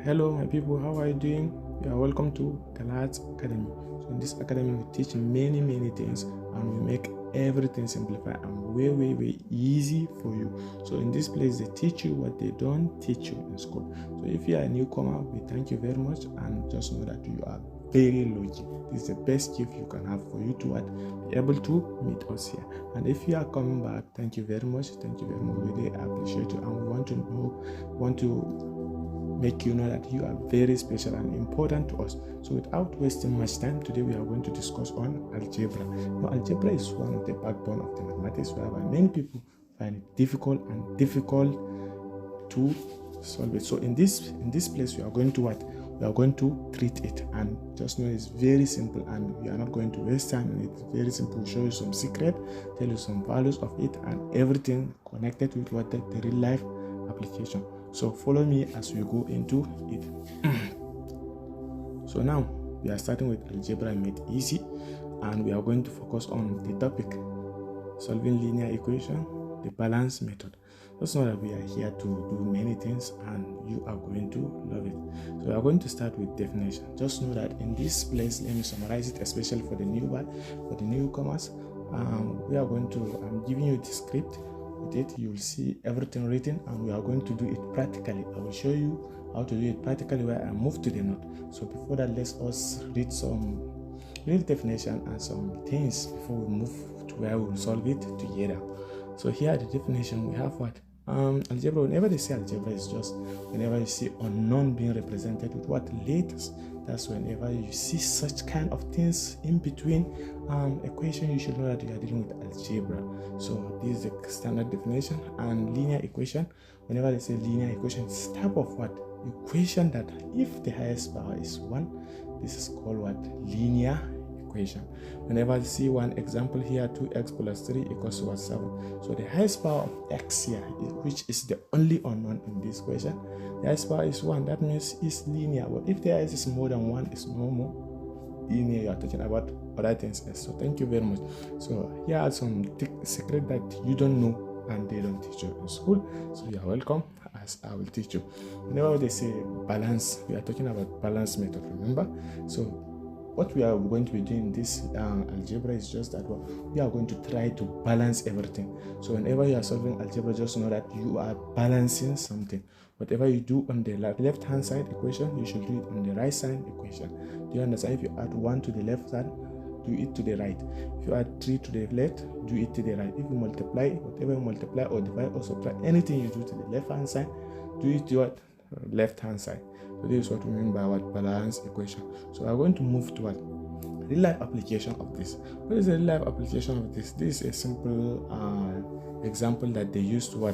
Hello my people, how are you doing? You are welcome to Galad's Academy. So in this academy we teach many things and we make everything simplified and way easy for you. So in this place they teach you what they don't teach you in school. So if you are a newcomer, we thank you very much and just know that you are very lucky. This is the best gift you can have for you to be able to meet us here. And if you are coming back, thank you very much. We really appreciate you and we want to make you know that you are very special and important to us. So without wasting much time, today we are going to discuss on algebra. Now algebra is one of the backbone of the mathematics, whereby many people find it difficult to solve it. So in this place we are going to we are going to treat it, and just know it's very simple and we are not going to waste time. And it's very simple. Show you some secret, tell you some values of it and everything connected with what the real life application. So follow me as we go into it. So now we are starting with algebra made easy, and we are going to focus on the topic solving linear equation, the balance method. Just know that we are here to do many things and you are going to love it. So we are going to start with definition. Just know that in this place, let me summarize it, especially for the newcomers. I'm giving you the script. With it you will see everything written and we are going to do it practically. I will show you how to do it practically where I move to the note. So before that, let us read some real definition and some things before we move to where we will solve it together. So here the definition we have what algebra. Whenever they say algebra, is just whenever you see unknown being represented with what letters. That's whenever you see such kind of things in between equation, you should know that you are dealing with algebra. So this is the standard definition. And linear equation, whenever they say linear equation, it's type of what equation that if the highest power is 1, this is called what linear equation. Whenever you see one example here, 2x plus 3 equals to what 7. So the highest power of x here, which is the only unknown in this question, the highest power is 1. That means it's linear. But if the highest is more than 1, it's no more linear. You are talking about other things. So thank you very much. So here are some secret that you don't know and they don't teach you in school. So you are welcome, as I will teach you. Whenever they say balance, we are talking about balance method, remember? So what we are going to be doing in this algebra is just that we are going to try to balance everything. So whenever you are solving algebra, just know that you are balancing something. Whatever you do on the left hand side equation, you should do it on the right side equation. Do you understand? If you add 1 to the left side, do it to the right. If you add 3 to the left, do it to the right. If you multiply, whatever you multiply or divide or subtract, anything you do to the left hand side, do it to what left hand side. So this is what we mean by what balance equation. So we are going to move to what real life application of this. What is the real life application of this? This is a simple example that they use to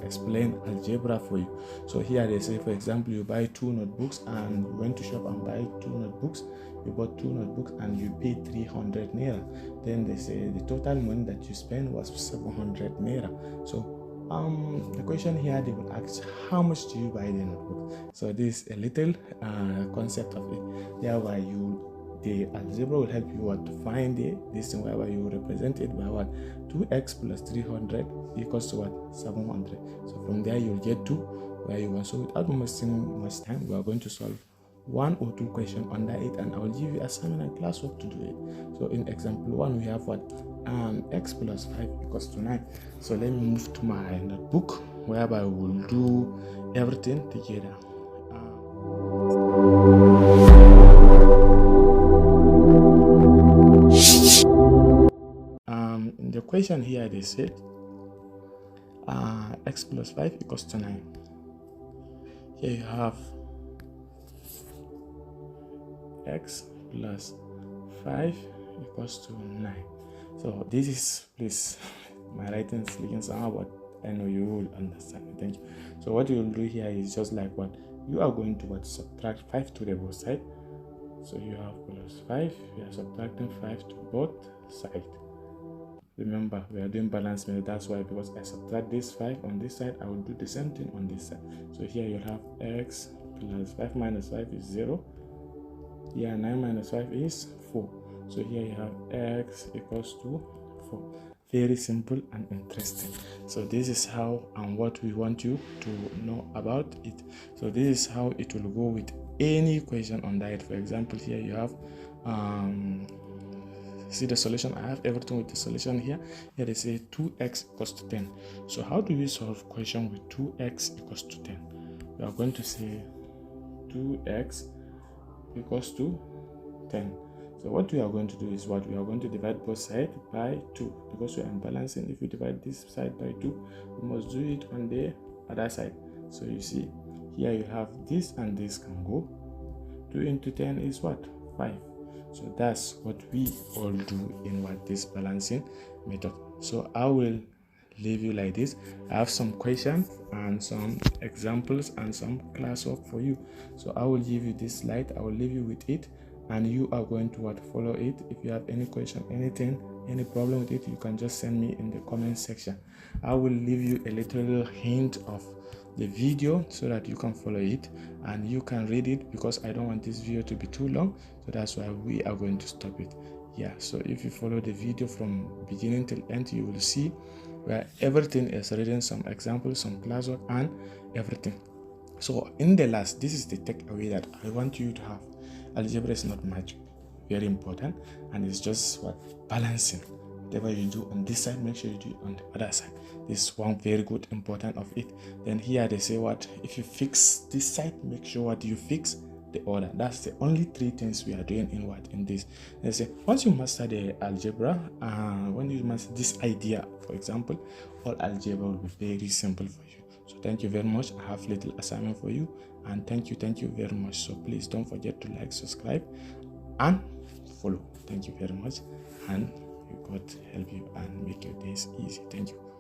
explain algebra for you. So here they say, for example, you buy 2 notebooks and you went to shop and buy 2 notebooks. You bought 2 notebooks and you paid 300 naira. Then they say the total money that you spent was 700 naira. So the question here, they will ask, how much do you buy the notebook? So this is a little concept of it. Thereby the algebra will help you to find this thing, whereby you represent it by 2x plus 300 equals to 700. So from there you'll get to where you want. So without wasting much time, we are going to solve 1 or 2 questions under it, and I will give you assignment and classwork to do it. So in example 1, we have x plus 5 equals to 9. So let me move to my notebook, whereby we will do everything together. In the question here they said x plus 5 equals to 9. Here you have x plus 5 equals to 9. So this is, please, my writing is leaking somehow, but I know you will understand. Thank you. So what you will do here is just like you are going to subtract 5 to the both side. So you have plus 5, we are subtracting 5 to both sides. Remember, we are doing balance method. That's why, because I subtract this 5 on this side, I will do the same thing on this side. So here you have x plus 5 minus 5 is 0. Here 9 minus 5 is 4. So here you have x equals to 4. very simple and interesting. So this is how and what we want you to know about it. So this is how it will go with any question on that. For example, here you have see the solution. I have everything with the solution here. Here they say 2x equals to 10. So how do we solve question with 2x equals to 10? We are going to say 2x equals to 10. So what we are going to do is what we are going to divide both sides by 2, because we are balancing. If you divide this side by 2, we must do it on the other side. So you see here you have this and this can go. 2 into 10 is what? 5. So that's what we all do in what this balancing method. So I will leave you like this. I have some questions and some examples and some classwork for you. So I will give you this slide. I will leave you with it, and you are going to follow it. If you have any question, anything, any problem with it, you can just send me in the comment section. I will leave you a little hint of the video so that you can follow it and you can read it, because I don't want this video to be too long. So that's why we are going to stop it. Yeah, so if you follow the video from beginning till end, you will see where everything is written, some examples, some classwork, and everything. So in the last, this is the takeaway that I want you to have. Algebra is not much, very important, and it's just what balancing. Whatever you do on this side, make sure you do it on the other side. This is one very good important of it. Then here they say what, if you fix this side, make sure what you fix the order. That's the only 3 things we are doing in what, in this. They say once you master the algebra, when you master this idea, for example, all algebra will be very simple for you. So thank you very much. I have little assignment for you, and thank you very much. So please don't forget to like, subscribe, and follow. Thank you very much, and God help you and make your days easy. Thank you.